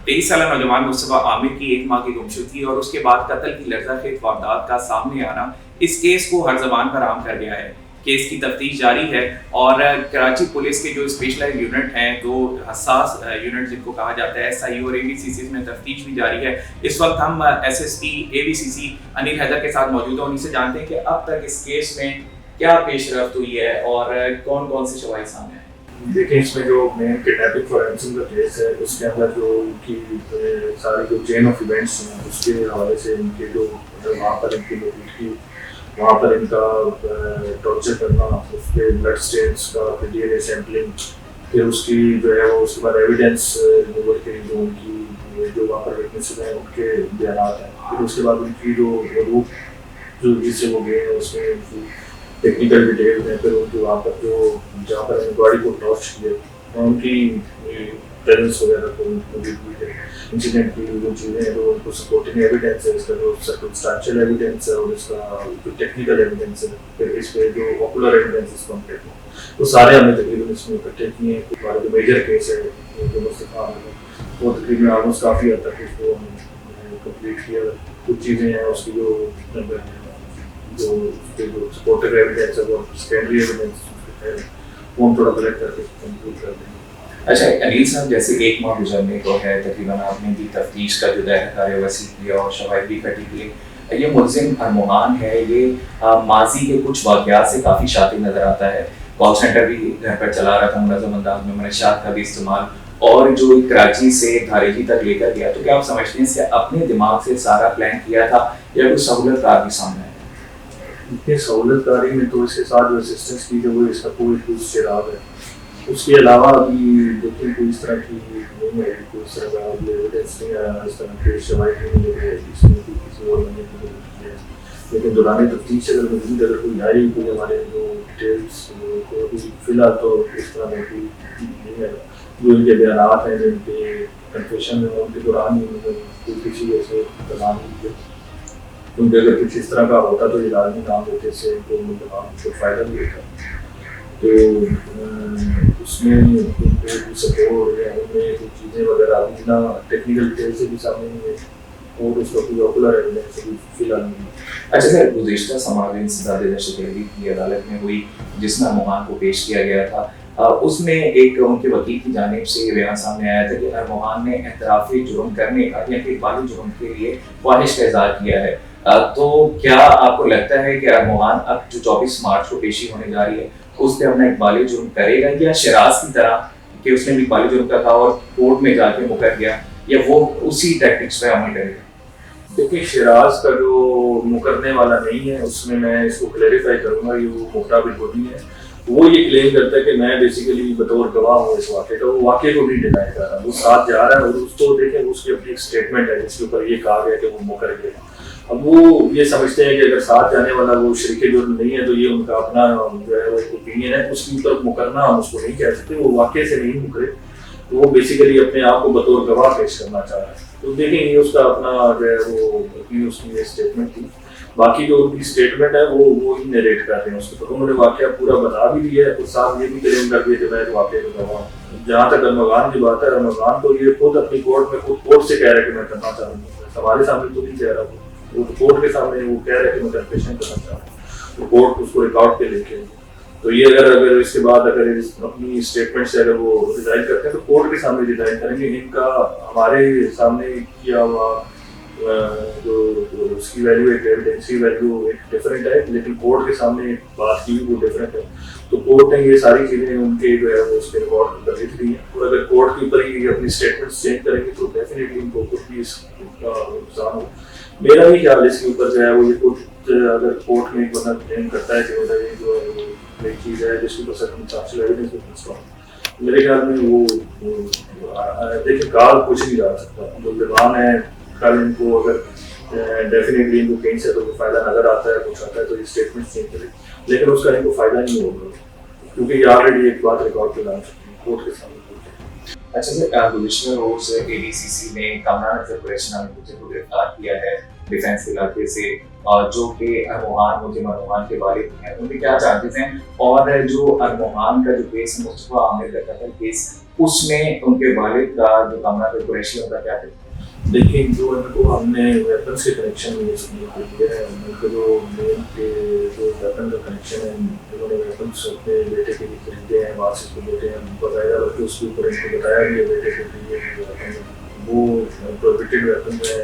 23 साल नौजवान मुस्तफा आमिर की 1 माह की गुमशुदगी और उसके बाद कत्ल की लर्ज़ाखेज़ वारदात का सामने आना इस केस को हर ज़बान पर आम कर गया है। केस की तफ्तीश जारी है और कराची पुलिस के जो स्पेशलाइज्ड यूनिट हैं, दो हसास यूनिट जिनको कहा जाता है SIU और ABCC में तफ्तीश भी जारी है। इस वक्त हम SSP ABCC अनिल हैदर के साथ मौजूद हैं। उन्हीं से जानते हैं कि अब तक इस केस में क्या पेशरफ्त हुई है और कौन कौन से शवाहिद सामने आए। देखिए, इसमें जो मेन किडनैपिंग फॉर रैंसम का केस है, उसके अंदर जो उनकी सारी जो चेन ऑफ इवेंट्स हैं, उसके हवाले से इनके जो वहाँ पर इनकी मौजूदगी, वहाँ पर इनका टॉर्चर करना, उसके ब्लड स्टेन्स का DNA सैम्पलिंग, फिर उसकी जो है वो उसके बाद एविडेंस रिमूवल के जो उनकी जो वहाँ पर विटनेसेस हैं उनके बयान हैं, फिर उसके बाद उनकी जो रूट जो जिससे वो गए हैं उसमें टेक्निकल डिटेल है, फिर उनके वहाँ पर जो जहाँ पर हमने गाड़ी को टॉर्च किया उनकी प्रेजेंस वगैरह को मौजूदगी है, इंसिडेंट की जो चीज़ें हैं, जो उनको सपोर्टिंग एविडेंस है, इसका जो सर्कमस्टेंशियल एविडेंस है और इसका जो टेक्निकल एविडेंस है, फिर इस पे जो ऑकुलर एविडेंस इसको हम कहते हैं, तो सारे हमने तकरीबन इसमें इकट्ठे किए हैं। हमारा जो मेजर केस है जो मुस्तफा आमिर है वो तकरीबन ऑलमोस्ट काफ़ी हद तक उसको कंप्लीट किया। कुछ चीज़ें हैं उसकी जो सपोर्टिव एविडेंस है वो सेकेंडरी एविडेंस वो हम थोड़ा कलेक्ट करके कंप्लीट कर देंगे। अच्छा अनिल साहब, जैसे 1 माह गुजरने को है तकरीबन, आपने भी तफ्तीश का जो दायरा कार्य वसी किया और शवाहिद भी इकट्ठी किए। ये मुलजिम अरमोहान है, ये माजी के कुछ वाक़यात से काफ़ी शातिब नज़र आता है। कॉल सेंटर भी घर पर चला रहा था मुनज़्ज़म अंदाज में, मनशियात का भी इस्तेमाल, और जो कराची से धारेजी तक लेकर गया। तो क्या आप समझते हैं कि अपने दिमाग से सारा प्लान किया था या कोई सहूलत कार भी सामने है? इतनी सहूलत कारी में तो इसके साथ जो असिस्टेंस की जो वो इसका कोई चिराग है, उसके अलावा अभी देखिए कोई इस तरह की नहीं है, कोई इस तरह का एविडेंस नहीं आया, इस तरह के शवाहिद नहीं मिले जिसमें किसी और बंदे की जरूरत है। लेकिन दौरान तफ्तीश अगर मजीद अगर कोई आई, कोई हमारे जो डिटेल्स को अभी फिलहाल तो इस तरह में कोई नहीं है। जो इनके बयान हैं, जो इनके कन्फेशन है, उनके दौरान ही कोई किसी ऐसे बयान नहीं दिए, क्योंकि अगर कुछ इस तरह का होता तो ये लाजमी काम होते से कुछ फ़ायदा भी होता। तो उसमें उनके सपोर्ट या उनमें कुछ चीज़ें वगैरह अभी ना टेक्निकल डिटेल से भी सामने नहीं है और उसका कोई ऑकुलर एविडेंस भी फिलहाल नहीं है। अच्छा सर, गुज़िश्ता समावें इंसदाद दहशत गर्दी की अदालत में हुई जिसमें अरमोहान को पेश किया गया था, उसमें एक उनके वकील की जानिब से ये बयान सामने आया था कि अरमोहान ने एतराफ़ी जुर्म करने का या फिर इक़बाली जुर्म के लिए ख्वाहिश का इज़हार किया है। तो क्या आपको लगता है कि अरमोहान अब जो 24 मार्च को पेशी होने जा रही है उस पर अपना इक़बाली जुर्म करेगा, या शराज की तरह कि उसने भी इक़बाली जुर्म का था और कोर्ट में जाके मुकर गया, या वो उसी टैक्टिक्स पे अमल करेगा? देखिए, शराज का जो मुकरने वाला नहीं है उसमें मैं इसको क्लैरिफाई करूँगा, ये वो मुकरा बिल्कुल नहीं है। वो ये क्लेम करता है कि मैं बेसिकली बतौर गवाह हूँ इस वाक़े का, वो वाक़े को नहीं डिनाई कर रहा, वो साथ जा रहा है और उसको देखें उसकी अपनी एक स्टेटमेंट है जिसके ऊपर ये कहा गया कि वो मुकर गया। अब वो ये समझते हैं कि अगर साथ जाने वाला वो शरीके जुर्म नहीं है तो ये उनका अपना जो है वो ओपिनियन है, उसके ऊपर मुकरना हम उसको नहीं कह सकते। वो वाक़े से नहीं मुकरे, तो वो बेसिकली अपने आप को बतौर गवाह पेश करना चाह रहा है। तो देखेंगे उसका अपना जो है वो अपनी उसकी ये स्टेटमेंट थी। बाकी जो उनकी स्टेटमेंट है वो ही नरेट कर रहे हैं उसके ऊपर। उन्होंने वाक़या पूरा बता भी दिया है और साथ ये भी क्लेम कर दिया कि मैं वाक़े का गवाह हूँ। जहाँ तक अरमगान की बात है, अरमगान तो ये खुद अपनी कोर्ट में खुद कोर्ट से कह रहे हैं कि मैं करना चाह रहा हूँ, हमारे सामने तो नहीं कह रहा, वो कोर्ट के सामने वो कह रहे हैं कि मैं कन्फेशन करना चाह रहा हूँ, तो कोर्ट उसको रिकॉर्ड पे लेके। तो ये अगर इसके बाद अगर अपनी स्टेटमेंट से अगर वो रिजाइन करते हैं तो कोर्ट के सामने रिजाइन करेंगे। इनका हमारे सामने किया हुआ जो उसकी वैल्यू एक एविडेंस की वैल्यू एक डिफरेंट है, लेकिन कोर्ट के सामने बात की वो डिफरेंट है। तो कोर्ट ने ये सारी चीज़ें उनके जो है वो उसके रिकॉर्ड कर लिख दी हैं, और अगर कोर्ट के ऊपर ही अपनी स्टेटमेंट्स चेंज करेंगे तो डेफिनेटली उनको कुछ भी इसका नुकसान हो। मेरा भी ख्याल इसके ऊपर जो है वो ये कुछ अगर कोर्ट में एक बंदा क्लेम करता है कि ये जो है वो एक चीज़ है जिसके ऊपर सर्कमस्टेंशियल एविडेंस भी स्ट्रॉन्ग, मेरे ख्याल में वो देखिए काल कुछ नहीं जा सकता। जो विद्वान है कल इनको अगर डेफिनेटली इनको कहीं से तो कोई फ़ायदा नज़र आता है, कुछ आता है तो ये स्टेटमेंट चेंज करें, लेकिन उसका इनको फ़ायदा नहीं होगा क्योंकि ये ऑलरेडी एक बात रिकॉर्ड पे ला चुकी है कोर्ट के सामने। अच्छा सर, गुज़िश्ता रोज़ ABCC ने कामरान अख्तर कुरैशी नामी कुत्ते को गिरफ्तार किया है डिफेंस इलाके से जो कि अरमोहान मुल्जिम अरमोहान के वालिद हैं, उनके क्या चार्जेस हैं, और जो अरमोहान का जो केस मुस्तफा आमिर का कत्ल केस, उसमें उनके वालिद का जो कामरान कुरैशी उनका क्या है? देखिए, जो इनको हमने वेपन्स के कनेक्शन में दिया है, उनको जो मेन के जो वेपन का कनेक्शन है, उन्होंने वेपन्स अपने बेटे के लिए खरीदे हैं, वहाँ से उसको बेटे हैं बताया, बल्कि उसके ऊपर इनको बताया भी है बेटे के लिए वो प्रोहिबिटेड वेपन है,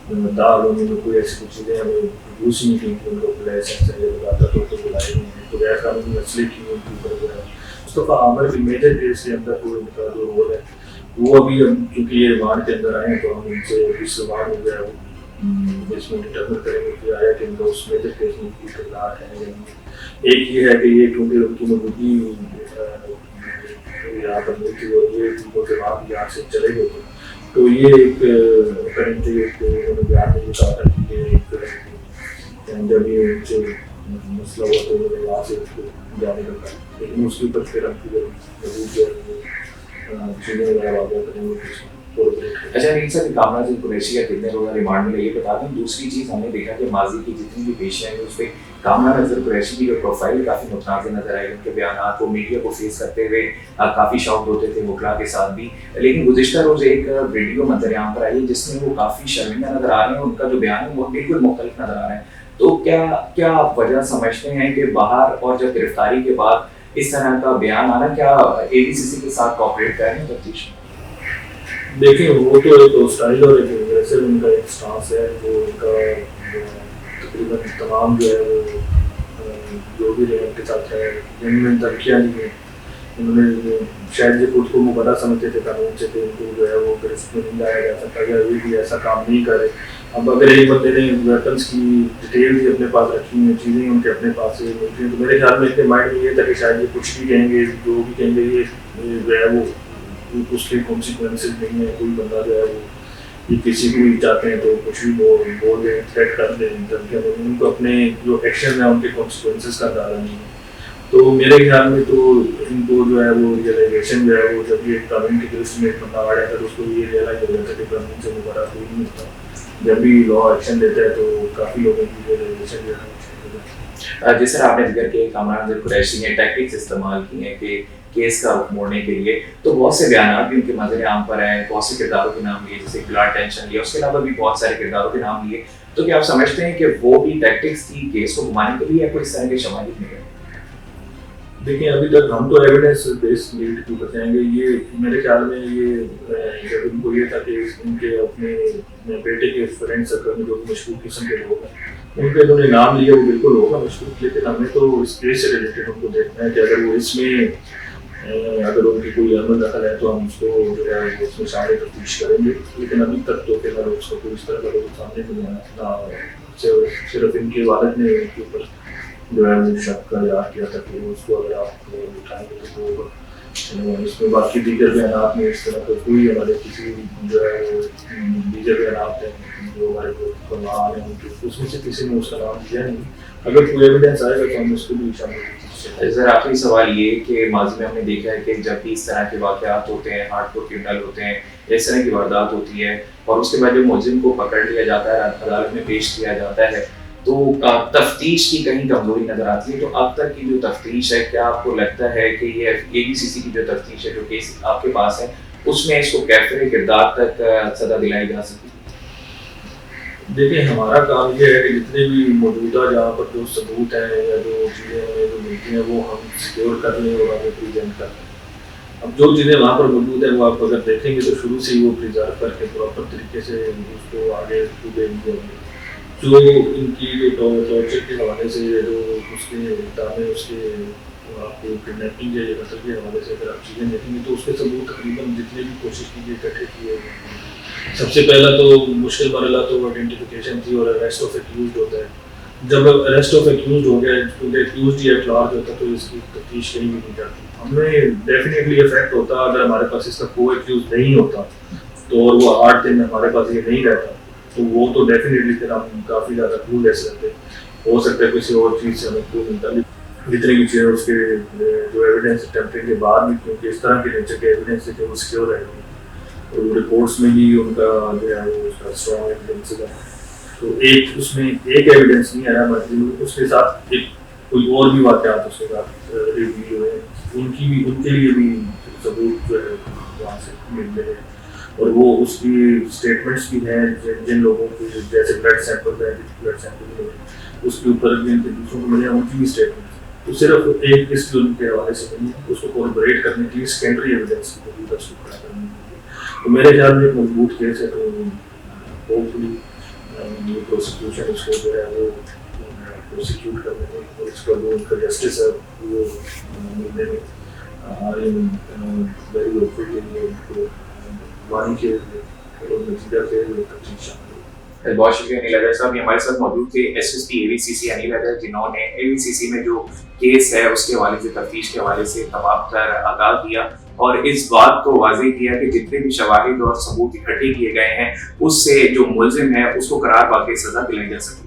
दाल होने में कोई ऐसी कुछ चीज़ें हमें यूज़ नहीं की, उनको लाइसेंस है बताता तो बुलाए नहीं है, तो गैर कानूनी मसले की उनके ऊपर मुस्तफा आमिर के मेजर केस के अंदर कोई उनका जो रोल है वो अभी हम चूँकि ये रिमांड के अंदर आए हैं, तो हम उनसे इस रिमांड हो गया वो इसमें डिटर्मिन करेंगे कि आया कि उनका उस मेजर केस में कोई किरदार है या नहीं। एक ये है कि ये क्योंकि उनकी मौजूदगी यहाँ पर मिलती और ये उनको के बाद यहाँ से चले गए थे, तो ये एक करेंटली उन्होंने बयान में ये कहा था कि ये एक जब ये उनसे मसला हुआ तो उन्होंने यहाँ से जाने का था, लेकिन उसके ऊपर फिर हम चीज़ें वगैरह वाक़ करेंगे। अच्छा मीर साहब, कामरान कुरैशी का कितने लोग रिमांड में ये बता दें। दूसरी चीज़ हमने देखा कि माजी की जितनी भी पेशियाँ हैं उस पर कामरान कुरैशी की जो प्रोफाइल काफ़ी मुतनाज़ नजर आई, उनके बयान वो मीडिया को फेस करते हुए काफ़ी शॉक्ड होते थे वकला के साथ भी, लेकिन गुज़िश्ता रोज़ एक वीडियो मंजर-ए-आम पर आई जिसमें वो काफ़ी शर्मिंदा नजर आ रहे हैं, उनका जो बयान है वो बिल्कुल मुख्तलिफ नजर आ रहा है। तो क्या आप वजह समझते हैं कि बाहर और जब गिरफ्तारी के बाद इस तरह का बयान आना, क्या ADCC के साथ कोऑपरेट कर रहे हैं तफ्तीश में? देखिए, वो तो एक स्टाइल और एक वैसे उनका एक स्टांस है, वो उनका तकरीबन तमाम जो है वो जो भी उनके साथ है जिनमें तरक्कियाँ दी हैं, उन्होंने शायद ये खुद को मुबरा समझते थे कानून से कि उनको जो है वो गिरफ्त में नहीं लाया जा सकता या अभी भी ऐसा काम नहीं करे। अब अगर एक बंदे ने वेपन्स की डिटेल भी अपने पास रखी हैं, चीज़ें उनके अपने पास से मिलती हैं, तो मेरे ख्याल में इनके माइंड में ये था कि शायद ये कुछ भी कहेंगे, जो भी कहेंगे ये जो है वो उसके कॉन्सिक्वेंसेज नहीं है। कोई बंदा जो है वो ये किसी को भी चाहते हैं तो कुछ भी बोल दें, थ्रेट कर दें, धमकियाँ दें, उनको अपने जो एक्शन है उनके कॉन्सिक्वेंसेज का अंदाजा नहीं है। तो मेरे ख्याल में तो इनको जो है वो रियलाइजेशन जो है वो जब ये कानून की दृष्टि में एक बंदा आ जाता है तो उसको ये रियलाइज हो जाता है कि कानून से मुबारा कोई नहीं होता। जब भी लॉ एक्शन देता है तो काफ़ी लोगों की रियलाइजेशन जो है जिस तरह आपने जिक्र किया कामरान कुरैशी ने टैक्टिक्स इस्तेमाल की हैं कि केस का रुख मोड़ने के लिए, तो बहुत से बयान भी उनके मंजर-ए-आम पर आए, बहुत से किरदारों के नाम लिए, जैसे गिलाड टेंशन लिया, उसके अलावा भी बहुत सारे किरदारों के नाम लिए। तो क्या आप समझते हैं कि वो भी टैक्टिक्स थी केस को घुमाने के लिए या कोई इस तरह के शवाहिद नहीं है? देखिए, अभी तक हम तो एविडेंस बेस्ड लीड क्यों बताएंगे, ये मेरे ख्याल में ये जब उनको ये था कि उनके अपने बेटे के फ्रेंड सर्कल में जो मशहूर किस्म के लोग हैं उनके उन्होंने नाम लिया, वो बिल्कुल होगा मशहूर, लेकिन हमें तो इस केस से रिलेटेड उनको देखना है कि अगर वो इसमें अगर उनकी कोई अमल दखल है तो हम उसको जो है उसमें शामिल तफ्तीश करेंगे, लेकिन अभी तक तो फिलहाल उसको कोई इस तरह का लोग सामने नहीं आया। सिर्फ इनके वालिद ने उनके ऊपर जो है वो शक का याद किया था कि उसको अगर आप उठाएंगे तो वो इसमें बाकी दीगर बयान में इस तरह का कोई हमारे किसी जो है वो दीगर बयान हैं जो हमारे नाम है उनके उसमें से किसी ने उसका नाम दिया नहीं। अगर कोई एविडेंस आएगा तो हम उसको भी शामिल। सर आखिरी सवाल ये कि माजी में हमने देखा है कि जब भी इस तरह के वाक़यात होते हैं, हार्डकोर क्रिमिनल होते हैं, इस तरह की वारदात होती है और उसके बाद जब मुलजिम को पकड़ लिया जाता है, अदालत में पेश किया जाता है, तो तफ्तीश की कहीं कमजोरी नजर आती है। तो अब तक की जो तफ्तीश है, क्या आपको लगता है कि ये ADCC की जो तफ्तीश है, जो केस आपके पास है, उसमें इसको कैफिर किरदार तक सजा दिलाई जा सकती है? देखिए, हमारा काम ये है कि जितने भी मौजूदा जहाँ पर जो सबूत हैं या जो चीज़ें हमें जो मिलती हैं वो हम सिक्योर कर लें और हमें प्रेजेंट कर लें। अब जो चीज़ें वहाँ पर मौजूद हैं वो आप अगर देखेंगे तो शुरू से ही वो प्रिजर्व करके प्रॉपर तरीके से उसको आगे देंगे। जो इनकी जो टॉर्चर के हवाले से जो उसके दामे उसके आपको किडनैपिंग या कत्ल के हवाले से अगर आप चीज़ें देखेंगे तो उसके सबूत तकरीबन जितने भी कोशिश की गई इकट्ठे किए। सबसे पहला तो मुश्किल मरला तो आइडेंटिफिकेशन थी और अरेस्ट ऑफ एक्यूज्ड होता है। जब अरेस्ट ऑफ एक्यूज्ड हो गया, क्योंकि एक्यूज्ड ही एट लार्ज होता तो इसकी तफ्तीश कहीं भी नहीं जाती। हमें डेफिनेटली इफेक्ट होता अगर हमारे पास इसका कोई एक्यूज नहीं होता तो, और वो 8 दिन हमारे पास ये नहीं रहता तो वो तो डेफिनेटली फिर हम काफ़ी ज़्यादा क्लू ले सकते। हो सकता है किसी और चीज़ से हमें क्लू मिलता, जितने भी चीज़ें उसके जो एविडेंस टेम्परिंग के बाद भी, क्योंकि इस तरह के नेचर के एविडेंस से वो सिक्योर रहेंगे और रिपोर्ट्स में भी उनका जो है वो उसका स्ट्रॉन्ग एविडेंस है। तो एक उसमें एक एविडेंस नहीं आया, बल्कि उसके साथ एक कोई और भी वाक़यात उसके साथ रिव्यू हुए, उनके लिए भी सबूत जो है वहाँ से मिलते हैं। और वो उसकी स्टेटमेंट्स भी हैं जिन लोगों के जैसे ब्लड सैंपल उसके ऊपर जिन दूसरों को मिले उनकी भी स्टेटमेंट, तो सिर्फ एक किसी उनके हवाले से नहीं है, उसको कोऑपरेट करने के लिए सेकेंडरी एविडेंस की मौजूद है, उसको खड़ा करने के लिए। तो मेरे ख्याल में एक मजबूत केस है, तो होपफुली ये प्रोसिक्यूशन उसको जो है वो प्रोसिक्यूट करने में और उसका जो उनका जस्टिस है वो मिलने में आई एम वेरी होपफुल कि उनको वानी के नतीजा के तफ्तीश शामिल हो। बहुत शुक्रिया अनिल अदर साहब, ये हमारे साथ मौजूद थे एसएसपी एवीसीसी अनिल अदर, जिन्होंने एवीसीसी में जो केस है उसके हवाले से तफ्तीश के हवाले से तमाम तर आगाह दिया और इस बात को वाज़ेह किया कि जितने भी शवाहिद और सबूत इकट्ठे किए गए हैं उससे जो मुलजिम है उसको करार वाक़ई सज़ा दिलाई जा सकती है।